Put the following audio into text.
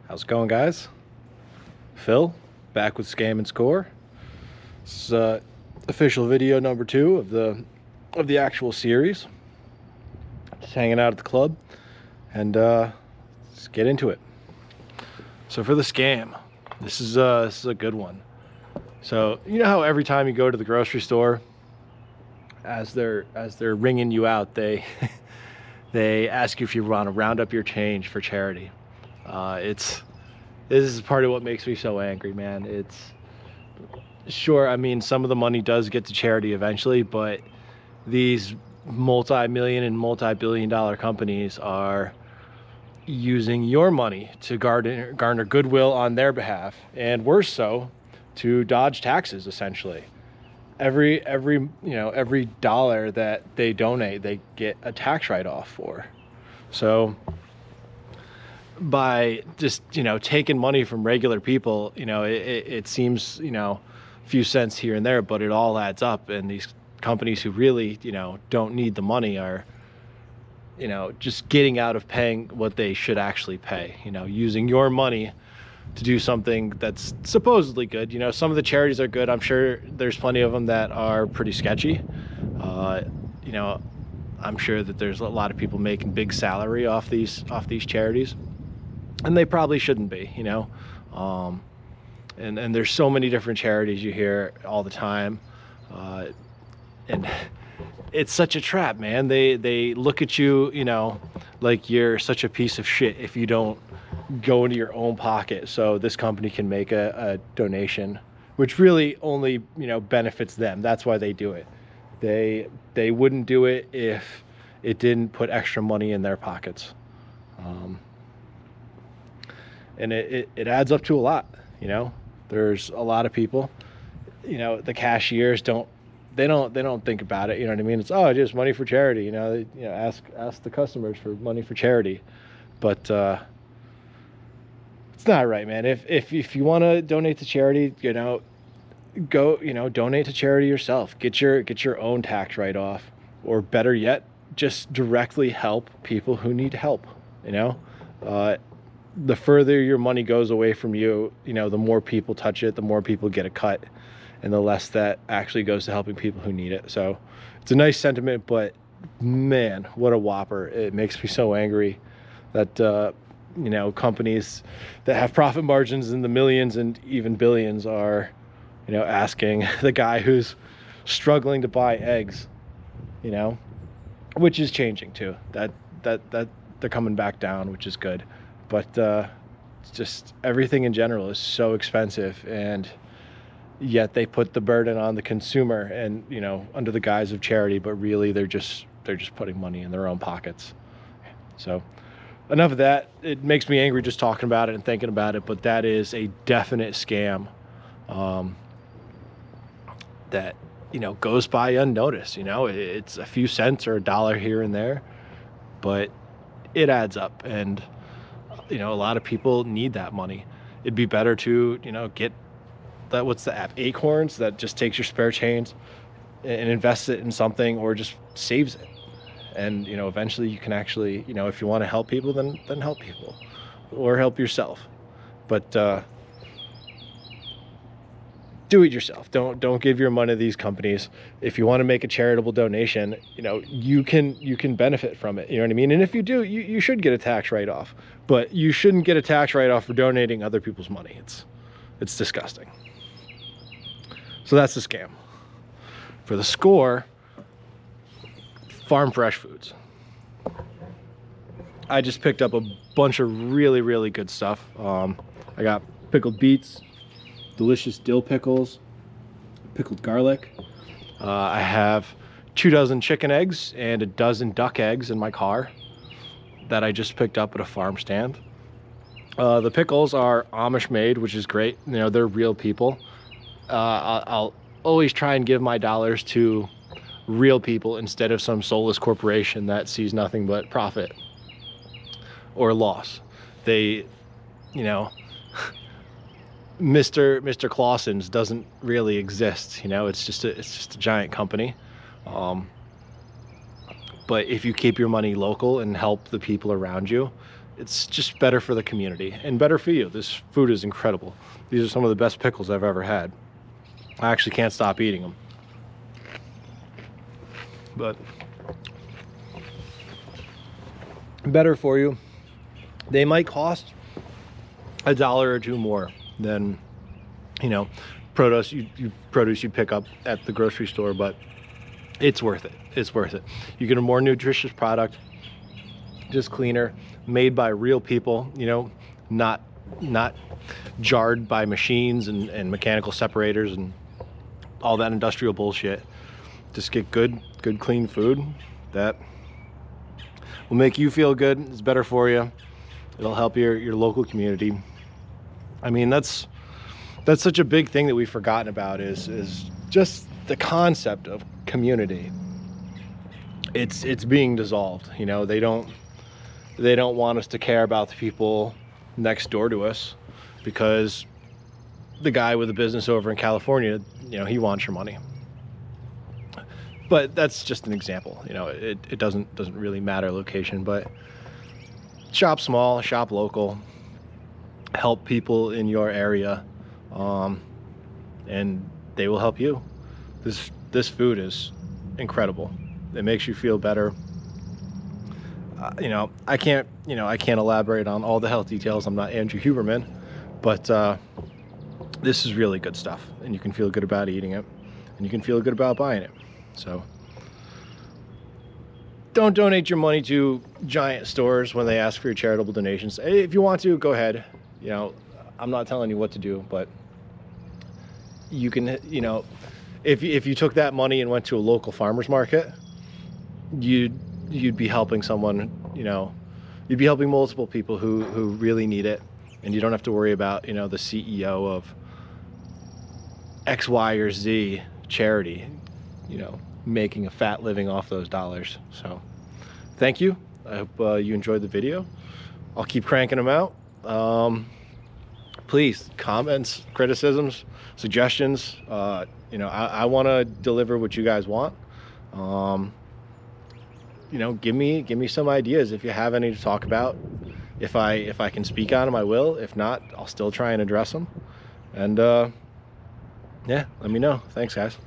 How's it going, guys? Phil, back with Scam and Score. This is official video number 2 of the actual series. Just hanging out at the club, and let's get into it. So for the scam, this is a good one. So you know how every time you go to the grocery store, as they're ringing you out, they they ask you if you want to round up your change for charity. This is part of what makes me so angry, man. It's sure, I mean, some of the money does get to charity eventually, but these multi-million and multi-billion-dollar companies are using your money to garner goodwill on their behalf, and worse so, to dodge taxes. Essentially, every dollar that they donate, they get a tax write-off for. So by just taking money from regular people, it seems a few cents here and there, but it all adds up, and these companies who really don't need the money are just getting out of paying what they should actually pay, using your money to do something that's supposedly good. Some of the charities are good. I'm sure there's plenty of them that are pretty sketchy. I'm sure that there's a lot of people making big salary off these charities, and they probably shouldn't be. And there's so many different charities you hear all the time, and it's such a trap, man. They look at you, like you're such a piece of shit if you don't go into your own pocket so this company can make a donation, which really only benefits them. That's why they do it. They wouldn't do it if it didn't put extra money in their pockets, and it adds up to a lot. There's a lot of people, the cashiers don't think about it. You know what I mean? It's just money for charity. Ask the customers for money for charity, but it's not right, man. If you want to donate to charity, go donate to charity yourself. Get your own tax write-off, or better yet, just directly help people who need help. The further your money goes away from you, the more people touch it, the more people get a cut, and the less that actually goes to helping people who need it. So it's a nice sentiment, but man, what a whopper. It makes me so angry that companies that have profit margins in the millions and even billions are asking the guy who's struggling to buy eggs, which is changing too. That they're coming back down, which is good. But it's just everything in general is so expensive, and yet they put the burden on the consumer, and under the guise of charity, but really they're just putting money in their own pockets. So enough of that. It makes me angry just talking about it and thinking about it, but that is a definite scam that goes by unnoticed. It's a few cents or a dollar here and there, but it adds up, and a lot of people need that money. It'd be better to get that, what's the app, Acorns, that just takes your spare change and invests it in something, or just saves it. And eventually you can actually, if you want to help people, then help people, or help yourself. But do it yourself. Don't give your money to these companies. If you want to make a charitable donation, you can benefit from it. You know what I mean? And if you do, you should get a tax write-off. But you shouldn't get a tax write-off for donating other people's money. It's disgusting. So that's the scam. For the score, Farm Fresh Foods. I just picked up a bunch of really, really good stuff. I got pickled beets, delicious dill pickles, pickled garlic. I have 24 chicken eggs and a dozen duck eggs in my car that I just picked up at a farm stand. The pickles are Amish made, which is great. They're real people. I'll always try and give my dollars to real people instead of some soulless corporation that sees nothing but profit or loss. They, Mr. Clausen's doesn't really exist. It's just a giant company. But if you keep your money local and help the people around you, it's just better for the community and better for you. This food is incredible. These are some of the best pickles I've ever had. I actually can't stop eating them. But better for you. They might cost $1 or $2 more than, you know, produce you pick up at the grocery store, but it's worth it. It's worth it. You get a more nutritious product, just cleaner, made by real people, you know, not jarred by machines and mechanical separators and all that industrial bullshit. Just get good clean food that will make you feel good. It's better for you. It'll help your local community. I mean, that's such a big thing that we've forgotten about is just the concept of community. It's being dissolved. You know, they don't want us to care about the people next door to us because the guy with a business over in California, you know, he wants your money. But that's just an example. You know, it doesn't really matter location, but shop small, shop local, help people in your area, and they will help you. This food is incredible. It makes you feel better. You know, I can't elaborate on all the health details. I'm not Andrew Huberman, but this is really good stuff, and you can feel good about eating it, and you can feel good about buying it. So don't donate your money to giant stores when they ask for your charitable donations. If you want to, go ahead. You know, I'm not telling you what to do, but you can, you know, if you took that money and went to a local farmer's market, you'd be helping someone, you know, you'd be helping multiple people who really need it, and you don't have to worry about, you know, the CEO of X, Y, or Z charity, you know, making a fat living off those dollars. So thank you. I hope you enjoyed the video. I'll keep cranking them out. Please, comments, criticisms, suggestions. You know, I want to deliver what you guys want. You know, give me some ideas if you have any to talk about. If I can speak on them, I will. If not, I'll still try and address them. And yeah, let me know. Thanks, guys.